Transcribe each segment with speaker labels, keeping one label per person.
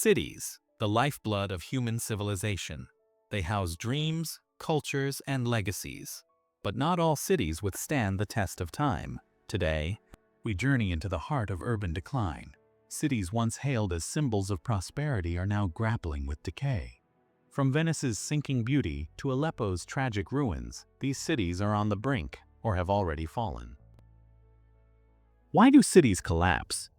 Speaker 1: Cities, the lifeblood of human civilization. They house dreams, cultures, and legacies. But not all cities withstand the test of time. Today, we journey into the heart of urban decline. Cities once hailed as symbols of prosperity are now grappling with decay. From Venice's sinking beauty to Aleppo's tragic ruins, these cities are on the brink or have already fallen. Why do cities collapse?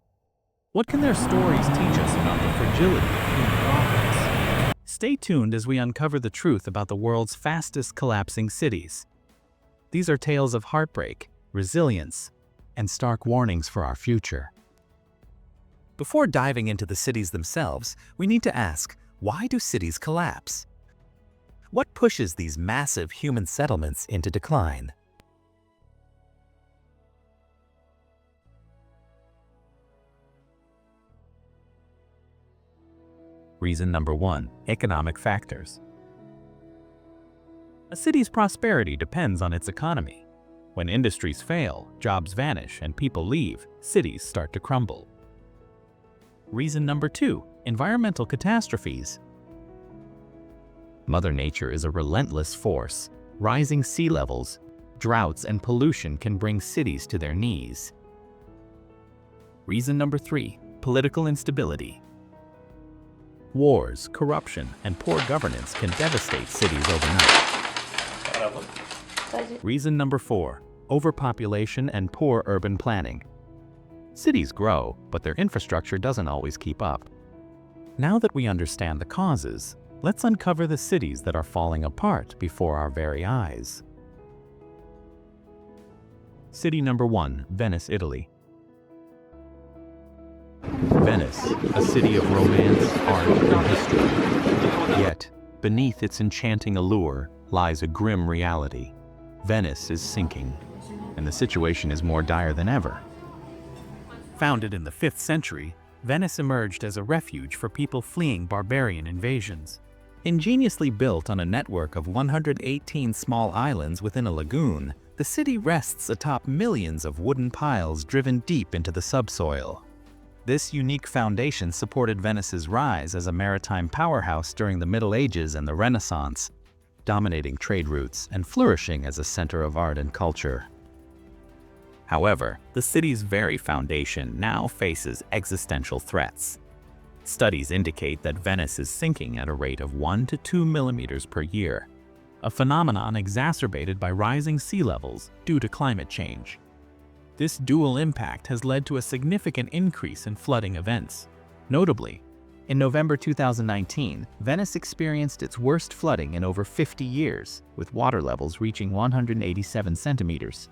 Speaker 1: What can their stories teach us about the fragility of human progress? Stay tuned as we uncover the truth about the world's fastest collapsing cities. These are tales of heartbreak, resilience, and stark warnings for our future. Before diving into the cities themselves, we need to ask, why do cities collapse? What pushes these massive human settlements into decline? Reason number 1: economic factors. A city's prosperity depends on its economy. When industries fail, jobs vanish, and people leave, cities start to crumble. Reason number 2: environmental catastrophes. Mother Nature is a relentless force. Rising sea levels, droughts, and pollution can bring cities to their knees. Reason number 3: political instability. Wars, corruption, and poor governance can devastate cities overnight. Reason number 4: overpopulation and poor urban planning. Cities grow, but their infrastructure doesn't always keep up. Now that we understand the causes, let's uncover the cities that are falling apart before our very eyes. City number 1, Venice, Italy. Venice, a city of romance, art, and history. Yet, beneath its enchanting allure lies a grim reality. Venice is sinking, and the situation is more dire than ever. Founded in the 5th century, Venice emerged as a refuge for people fleeing barbarian invasions. Ingeniously built on a network of 118 small islands within a lagoon, the city rests atop millions of wooden piles driven deep into the subsoil. This unique foundation supported Venice's rise as a maritime powerhouse during the Middle Ages and the Renaissance, dominating trade routes and flourishing as a center of art and culture. However, the city's very foundation now faces existential threats. Studies indicate that Venice is sinking at a rate of 1 to 2 millimeters per year, a phenomenon exacerbated by rising sea levels due to climate change. This dual impact has led to a significant increase in flooding events. Notably, in November 2019, Venice experienced its worst flooding in over 50 years, with water levels reaching 187 centimeters,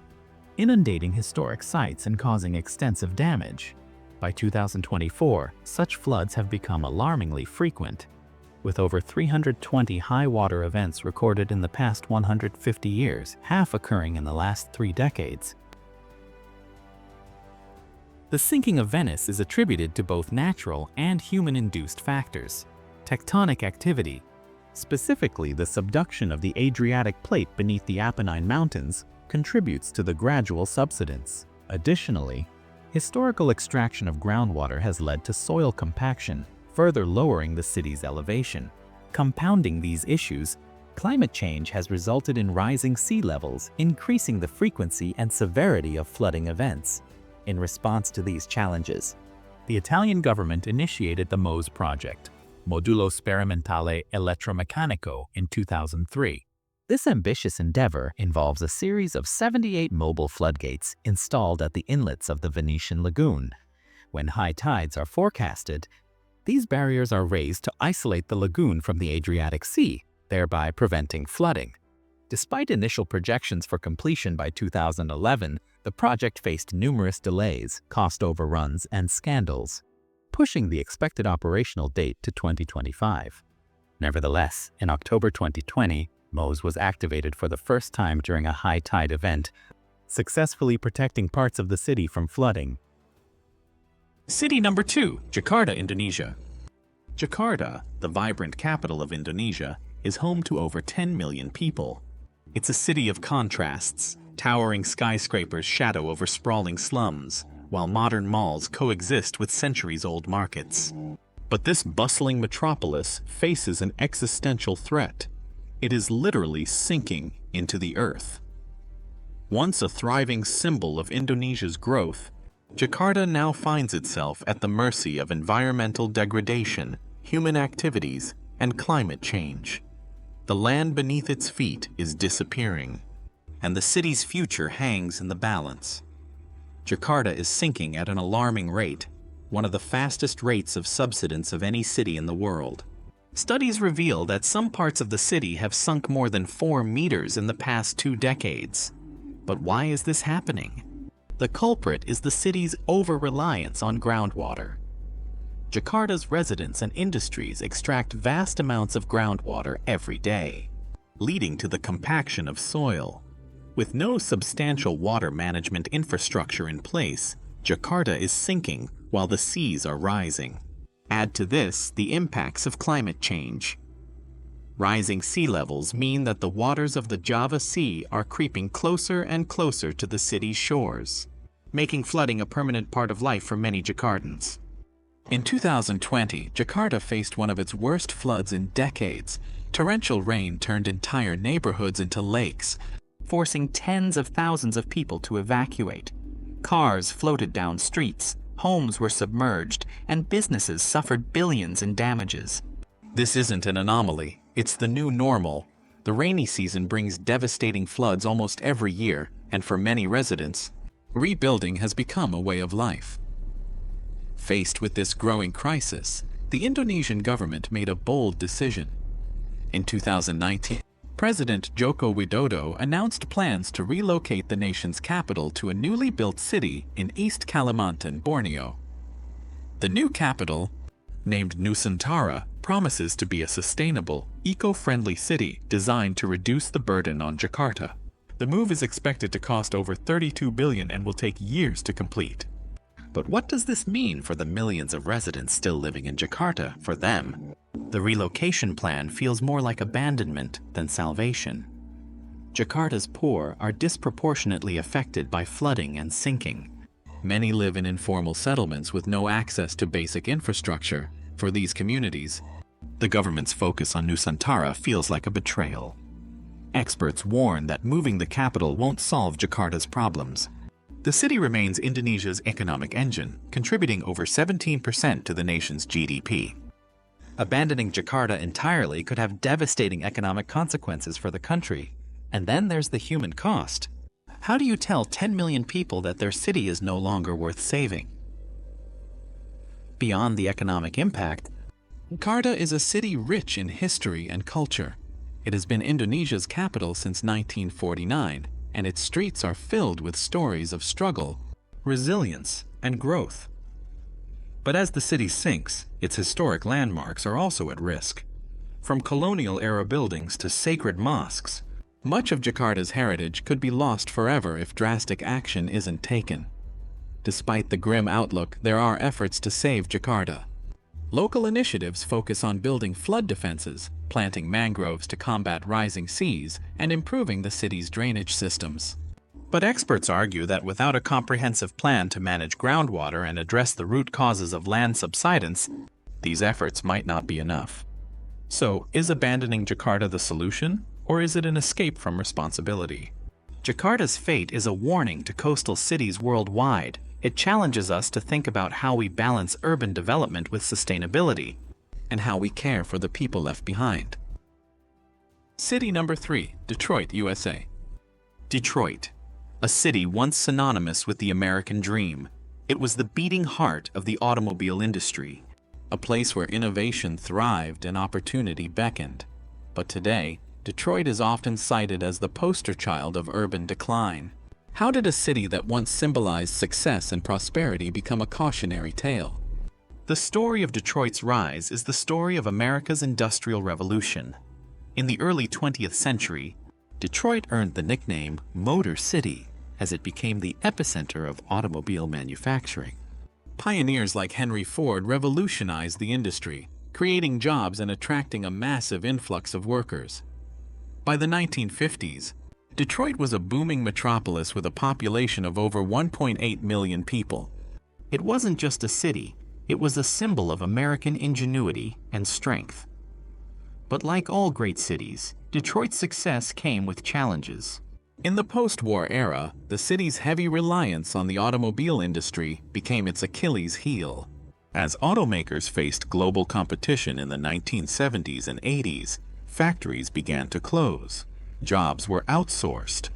Speaker 1: inundating historic sites and causing extensive damage. By 2024, such floods have become alarmingly frequent, with over 320 high water events recorded in the past 150 years, half occurring in the last 3 decades. The sinking of Venice is attributed to both natural and human-induced factors. Tectonic activity, specifically the subduction of the Adriatic plate beneath the Apennine Mountains, contributes to the gradual subsidence. Additionally, historical extraction of groundwater has led to soil compaction, further lowering the city's elevation. Compounding these issues, climate change has resulted in rising sea levels, increasing the frequency and severity of flooding events. In response to these challenges, the Italian government initiated the MOSE project, Modulo Sperimentale Elettromeccanico, in 2003. This ambitious endeavor involves a series of 78 mobile floodgates installed at the inlets of the Venetian lagoon. When high tides are forecasted, these barriers are raised to isolate the lagoon from the Adriatic Sea, thereby preventing flooding. Despite initial projections for completion by 2011, the project faced numerous delays, cost overruns, and scandals, pushing the expected operational date to 2025. Nevertheless, in October 2020, MOSE was activated for the first time during a high tide event, successfully protecting parts of the city from flooding. City number 2, Jakarta, Indonesia. Jakarta, the vibrant capital of Indonesia, is home to over 10 million people. It's a city of contrasts. Towering skyscrapers shadow over sprawling slums, while modern malls coexist with centuries-old markets. But this bustling metropolis faces an existential threat. It is literally sinking into the earth. Once a thriving symbol of Indonesia's growth, Jakarta now finds itself at the mercy of environmental degradation, human activities, and climate change. The land beneath its feet is disappearing, and the city's future hangs in the balance. Jakarta is sinking at an alarming rate, one of the fastest rates of subsidence of any city in the world. Studies reveal that some parts of the city have sunk more than 4 meters in the past 2 decades. But why is this happening? The culprit is the city's over-reliance on groundwater. Jakarta's residents and industries extract vast amounts of groundwater every day, leading to the compaction of soil. With no substantial water management infrastructure in place, Jakarta is sinking while the seas are rising. Add to this the impacts of climate change. Rising sea levels mean that the waters of the Java Sea are creeping closer and closer to the city's shores, making flooding a permanent part of life for many Jakartans. In 2020, Jakarta faced one of its worst floods in decades. Torrential rain turned entire neighborhoods into lakes, forcing tens of thousands of people to evacuate. Cars floated down streets, homes were submerged, and businesses suffered billions in damages. This isn't an anomaly, it's the new normal. The rainy season brings devastating floods almost every year, and for many residents, rebuilding has become a way of life. Faced with this growing crisis, the Indonesian government made a bold decision. In 2019, President Joko Widodo announced plans to relocate the nation's capital to a newly built city in East Kalimantan, Borneo. The new capital, named Nusantara, promises to be a sustainable, eco-friendly city designed to reduce the burden on Jakarta. The move is expected to cost over 32 billion and will take years to complete. But what does this mean for the millions of residents still living in Jakarta? For them, the relocation plan feels more like abandonment than salvation. Jakarta's poor are disproportionately affected by flooding and sinking. Many live in informal settlements with no access to basic infrastructure. For these communities, the government's focus on Nusantara feels like a betrayal. Experts warn that moving the capital won't solve Jakarta's problems. The city remains Indonesia's economic engine, contributing over 17% to the nation's GDP. Abandoning Jakarta entirely could have devastating economic consequences for the country. And then there's the human cost. How do you tell 10 million people that their city is no longer worth saving? Beyond the economic impact, Jakarta is a city rich in history and culture. It has been Indonesia's capital since 1949, and its streets are filled with stories of struggle, resilience, and growth. But as the city sinks, its historic landmarks are also at risk. From colonial-era buildings to sacred mosques, much of Jakarta's heritage could be lost forever if drastic action isn't taken. Despite the grim outlook, there are efforts to save Jakarta. Local initiatives focus on building flood defenses, planting mangroves to combat rising seas, and improving the city's drainage systems. But experts argue that without a comprehensive plan to manage groundwater and address the root causes of land subsidence, these efforts might not be enough. So, is abandoning Jakarta the solution, or is it an escape from responsibility? Jakarta's fate is a warning to coastal cities worldwide. It challenges us to think about how we balance urban development with sustainability, and how we care for the people left behind. City number 3, Detroit, USA. Detroit, a city once synonymous with the American dream. It was the beating heart of the automobile industry, a place where innovation thrived and opportunity beckoned. But today, Detroit is often cited as the poster child of urban decline. How did a city that once symbolized success and prosperity become a cautionary tale? The story of Detroit's rise is the story of America's Industrial Revolution. In the early 20th century, Detroit earned the nickname Motor City as it became the epicenter of automobile manufacturing. Pioneers like Henry Ford revolutionized the industry, creating jobs and attracting a massive influx of workers. By the 1950s, Detroit was a booming metropolis with a population of over 1.8 million people. It wasn't just a city, It was a symbol of American ingenuity and strength. But like all great cities, Detroit's success came with challenges. In the post-war era, the city's heavy reliance on the automobile industry became its Achilles heel. As automakers faced global competition in the 1970s and 80s, factories began to close, jobs were outsourced,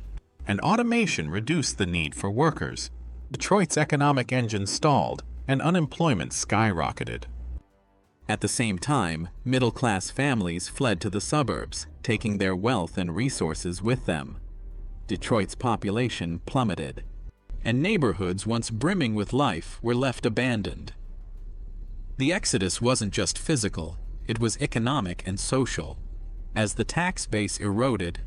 Speaker 1: and automation reduced the need for workers. Detroit's economic engine stalled, and unemployment skyrocketed. At the same time, middle-class families fled to the suburbs, taking their wealth and resources with them. Detroit's population plummeted, and neighborhoods once brimming with life were left abandoned. The exodus wasn't just physical, it was economic and social. As the tax base eroded,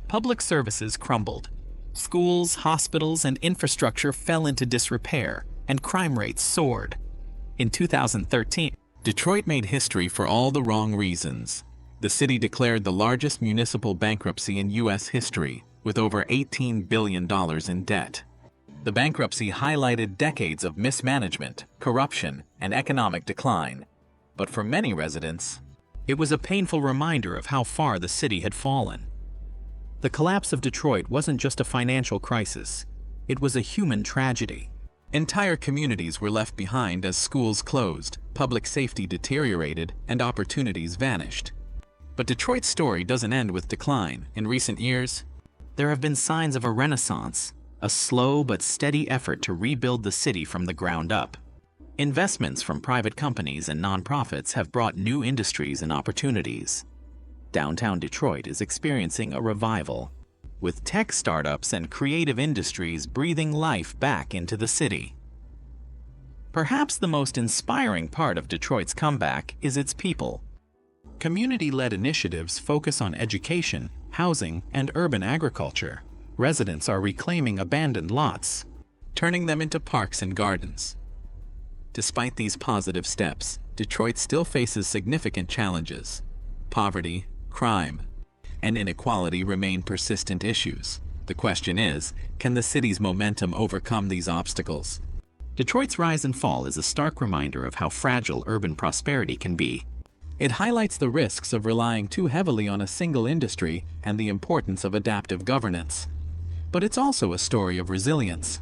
Speaker 1: public services crumbled. Schools, hospitals, and infrastructure fell into disrepair, and crime rates soared. In 2013, Detroit made history for all the wrong reasons. The city declared the largest municipal bankruptcy in U.S. history, with over $18 billion in debt. The bankruptcy highlighted decades of mismanagement, corruption, and economic decline. But for many residents, it was a painful reminder of how far the city had fallen. The collapse of Detroit wasn't just a financial crisis, it was a human tragedy. Entire communities were left behind as schools closed, public safety deteriorated, and opportunities vanished. But Detroit's story doesn't end with decline. In recent years, there have been signs of a renaissance, a slow but steady effort to rebuild the city from the ground up. Investments from private companies and nonprofits have brought new industries and opportunities. Downtown Detroit is experiencing a revival, with tech startups and creative industries breathing life back into the city. Perhaps the most inspiring part of Detroit's comeback is its people. Community-led initiatives focus on education, housing, and urban agriculture. Residents are reclaiming abandoned lots, turning them into parks and gardens. Despite these positive steps, Detroit still faces significant challenges. Poverty, crime, and inequality remain persistent issues. The question is, can the city's momentum overcome these obstacles? Detroit's rise and fall is a stark reminder of how fragile urban prosperity can be. It highlights the risks of relying too heavily on a single industry and the importance of adaptive governance. But it's also a story of resilience.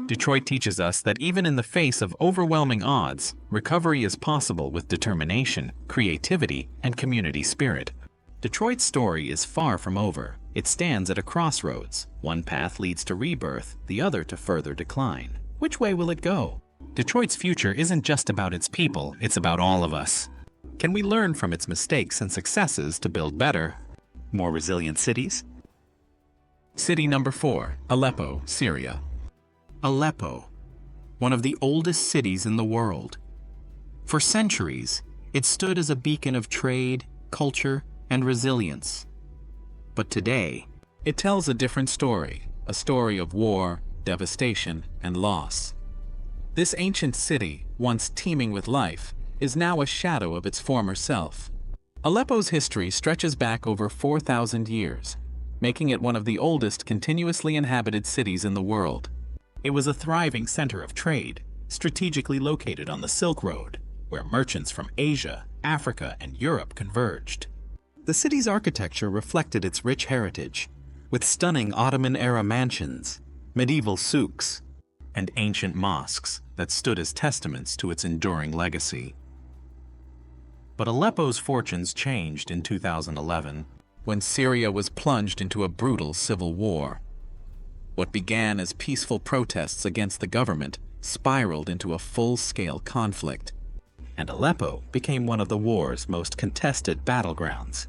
Speaker 1: Detroit teaches us that even in the face of overwhelming odds, recovery is possible with determination, creativity, and community spirit. Detroit's story is far from over. It stands at a crossroads. One path leads to rebirth, the other to further decline. Which way will it go? Detroit's future isn't just about its people, it's about all of us. Can we learn from its mistakes and successes to build better, more resilient cities? City number 4, Aleppo, Syria. Aleppo, one of the oldest cities in the world. For centuries, it stood as a beacon of trade, culture, and resilience. But today, it tells a different story, a story of war, devastation, and loss. This ancient city, once teeming with life, is now a shadow of its former self. Aleppo's history stretches back over 4,000 years, making it one of the oldest continuously inhabited cities in the world. It was a thriving center of trade, strategically located on the Silk Road, where merchants from Asia, Africa, and Europe converged. The city's architecture reflected its rich heritage, with stunning Ottoman-era mansions, medieval souks, and ancient mosques that stood as testaments to its enduring legacy. But Aleppo's fortunes changed in 2011, when Syria was plunged into a brutal civil war. What began as peaceful protests against the government spiraled into a full-scale conflict, and Aleppo became one of the war's most contested battlegrounds.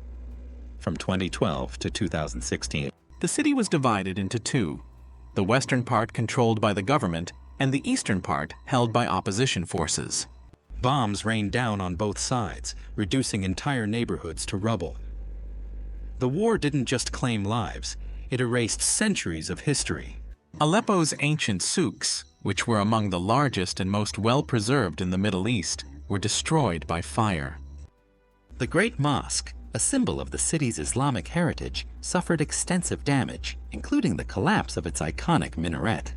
Speaker 1: From 2012 to 2016, the city was divided into two, the western part controlled by the government and the eastern part held by opposition forces. Bombs rained down on both sides, reducing entire neighborhoods to rubble. The war didn't just claim lives, it erased centuries of history. Aleppo's ancient souks, which were among the largest and most well-preserved in the Middle East, were destroyed by fire. The Great Mosque, a symbol of the city's Islamic heritage, suffered extensive damage, including the collapse of its iconic minaret.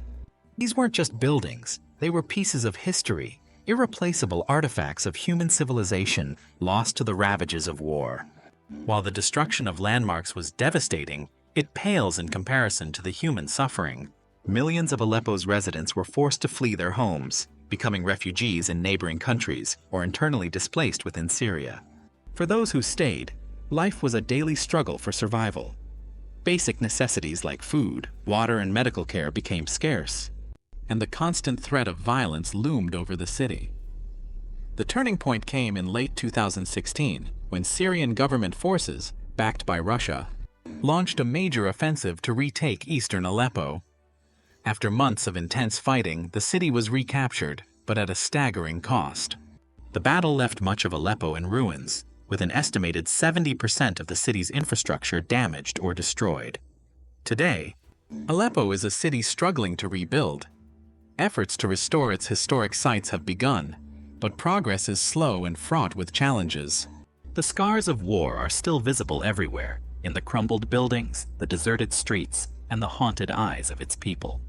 Speaker 1: These weren't just buildings, they were pieces of history, irreplaceable artifacts of human civilization lost to the ravages of war. While the destruction of landmarks was devastating, it pales in comparison to the human suffering. Millions of Aleppo's residents were forced to flee their homes, becoming refugees in neighboring countries or internally displaced within Syria. For those who stayed, life was a daily struggle for survival. Basic necessities like food, water, and medical care became scarce, and the constant threat of violence loomed over the city. The turning point came in late 2016, when Syrian government forces, backed by Russia, launched a major offensive to retake eastern Aleppo. After months of intense fighting, the city was recaptured, but at a staggering cost. The battle left much of Aleppo in ruins, with an estimated 70% of the city's infrastructure damaged or destroyed. Today, Aleppo is a city struggling to rebuild. Efforts to restore its historic sites have begun, but progress is slow and fraught with challenges. The scars of war are still visible everywhere, in the crumbled buildings, the deserted streets, and the haunted eyes of its people.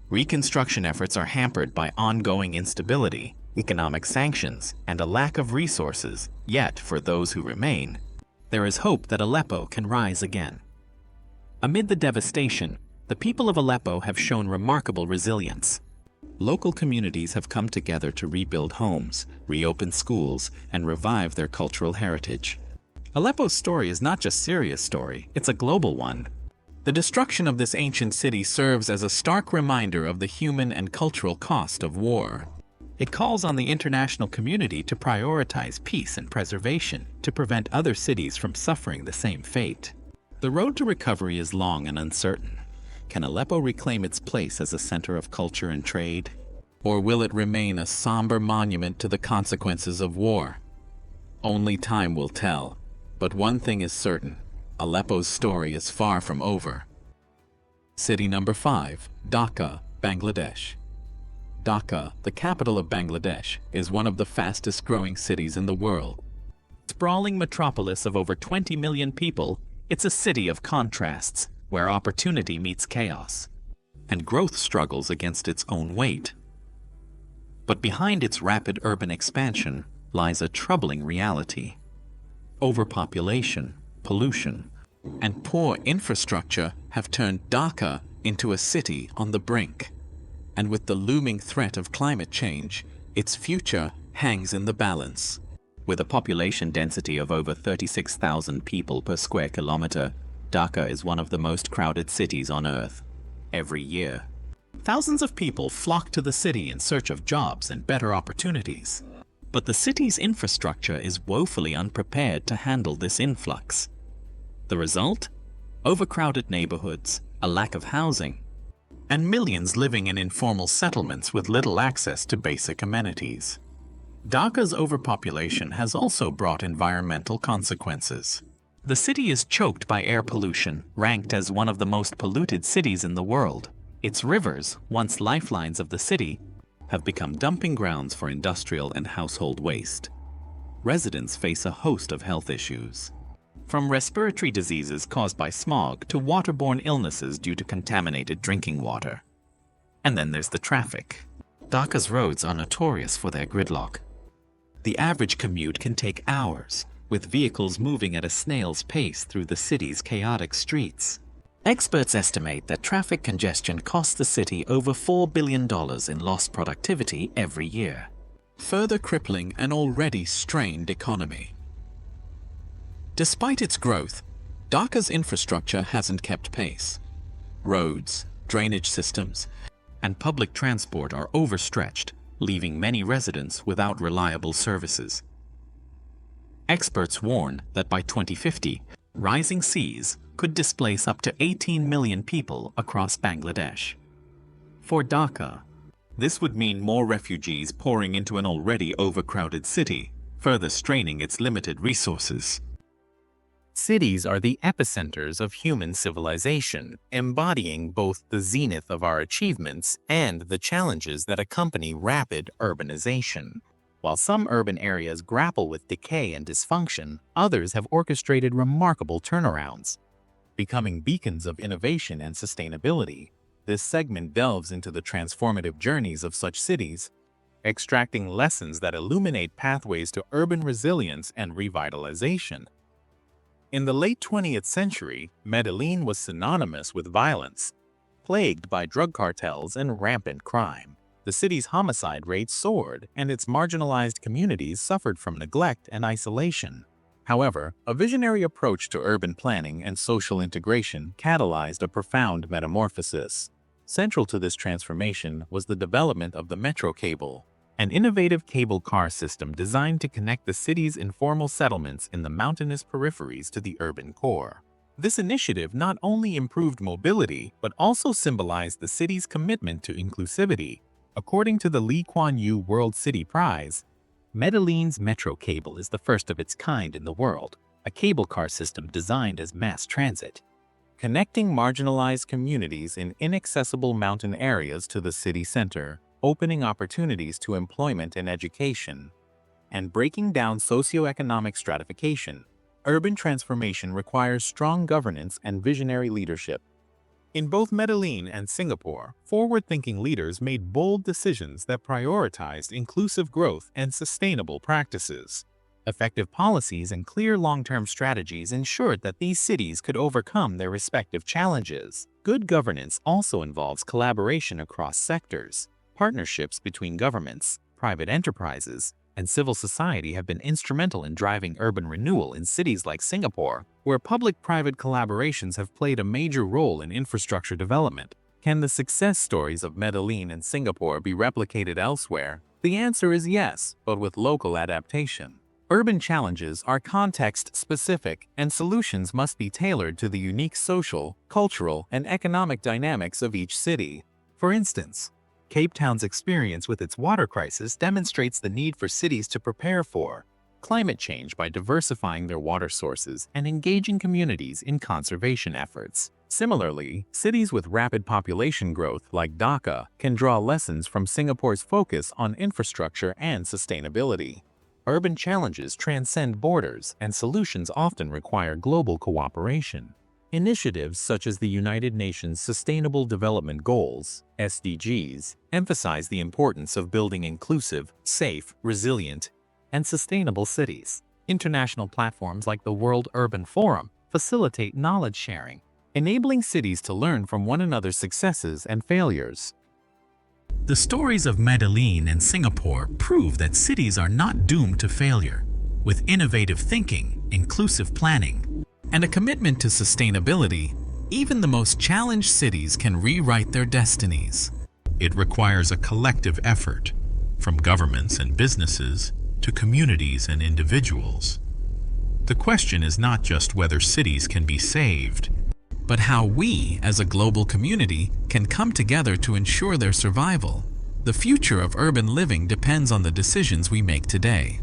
Speaker 1: Reconstruction efforts are hampered by ongoing instability, economic sanctions, and a lack of resources. Yet, for those who remain, there is hope that Aleppo can rise again. Amid the devastation, the people of Aleppo have shown remarkable resilience. Local communities have come together to rebuild homes, reopen schools, and revive their cultural heritage. Aleppo's story is not just Syria's story, it's a global one. The destruction of this ancient city serves as a stark reminder of the human and cultural cost of war. It calls on the international community to prioritize peace and preservation to prevent other cities from suffering the same fate. The road to recovery is long and uncertain. Can Aleppo reclaim its place as a center of culture and trade? Or will it remain a somber monument to the consequences of war? Only time will tell. But one thing is certain. Aleppo's story is far from over. City number 5, Dhaka, Bangladesh. Dhaka, the capital of Bangladesh, is one of the fastest growing cities in the world. Sprawling metropolis of over 20 million people, it's a city of contrasts, where opportunity meets chaos, and growth struggles against its own weight. But behind its rapid urban expansion lies a troubling reality. Overpopulation, pollution, and poor infrastructure have turned Dhaka into a city on the brink. And with the looming threat of climate change, its future hangs in the balance. With a population density of over 36,000 people per square kilometer, Dhaka is one of the most crowded cities on Earth. Every year, thousands of people flock to the city in search of jobs and better opportunities. But the city's infrastructure is woefully unprepared to handle this influx. The result? Overcrowded neighborhoods, a lack of housing, and millions living in informal settlements with little access to basic amenities. Dhaka's overpopulation has also brought environmental consequences. The city is choked by air pollution, ranked as one of the most polluted cities in the world. Its rivers, once lifelines of the city, have become dumping grounds for industrial and household waste. Residents face a host of health issues, from respiratory diseases caused by smog to waterborne illnesses due to contaminated drinking water. And then there's the traffic. Dhaka's roads are notorious for their gridlock. The average commute can take hours, with vehicles moving at a snail's pace through the city's chaotic streets. Experts estimate that traffic congestion costs the city over $4 billion in lost productivity every year, further crippling an already strained economy. Despite its growth, Dhaka's infrastructure hasn't kept pace. Roads, drainage systems, and public transport are overstretched, leaving many residents without reliable services. Experts warn that by 2050, rising seas could displace up to 18 million people across Bangladesh. For Dhaka, this would mean more refugees pouring into an already overcrowded city, further straining its limited resources. Cities are the epicenters of human civilization, embodying both the zenith of our achievements and the challenges that accompany rapid urbanization. While some urban areas grapple with decay and dysfunction, others have orchestrated remarkable turnarounds, becoming beacons of innovation and sustainability. This segment delves into the transformative journeys of such cities, extracting lessons that illuminate pathways to urban resilience and revitalization. In the late 20th century, Medellin was synonymous with violence, plagued by drug cartels and rampant crime. The city's homicide rate soared, and its marginalized communities suffered from neglect and isolation. However, a visionary approach to urban planning and social integration catalyzed a profound metamorphosis. Central to this transformation was the development of the metro cable, an innovative cable car system designed to connect the city's informal settlements in the mountainous peripheries to the urban core. This initiative not only improved mobility, but also symbolized the city's commitment to inclusivity. According to the Lee Kuan Yew World City Prize, Medellin's metro cable is the first of its kind in the world, a cable car system designed as mass transit, connecting marginalized communities in inaccessible mountain areas to the city center, opening opportunities to employment and education, and breaking down socioeconomic stratification. Urban transformation requires strong governance and visionary leadership. In both Medellin and Singapore, forward-thinking leaders made bold decisions that prioritized inclusive growth and sustainable practices. Effective policies and clear long-term strategies ensured that these cities could overcome their respective challenges. Good governance also involves collaboration across sectors. Partnerships between governments, private enterprises, and civil society have been instrumental in driving urban renewal in cities like Singapore, where public-private collaborations have played a major role in infrastructure development. Can the success stories of Medellin and Singapore be replicated elsewhere? The answer is yes, but with local adaptation. Urban challenges are context-specific, and solutions must be tailored to the unique social, cultural, and economic dynamics of each city. For instance, Cape Town's experience with its water crisis demonstrates the need for cities to prepare for climate change by diversifying their water sources and engaging communities in conservation efforts. Similarly, cities with rapid population growth like Dhaka can draw lessons from Singapore's focus on infrastructure and sustainability. Urban challenges transcend borders, and solutions often require global cooperation. Initiatives such as the United Nations Sustainable Development Goals, SDGs, emphasize the importance of building inclusive, safe, resilient, and sustainable cities. International platforms like the World Urban Forum facilitate knowledge sharing, enabling cities to learn from one another's successes and failures. The stories of Medellin and Singapore prove that cities are not doomed to failure. With innovative thinking, inclusive planning, and a commitment to sustainability, even the most challenged cities can rewrite their destinies. It requires a collective effort, from governments and businesses to communities and individuals. The question is not just whether cities can be saved, but how we, as a global community, can come together to ensure their survival. The future of urban living depends on the decisions we make today.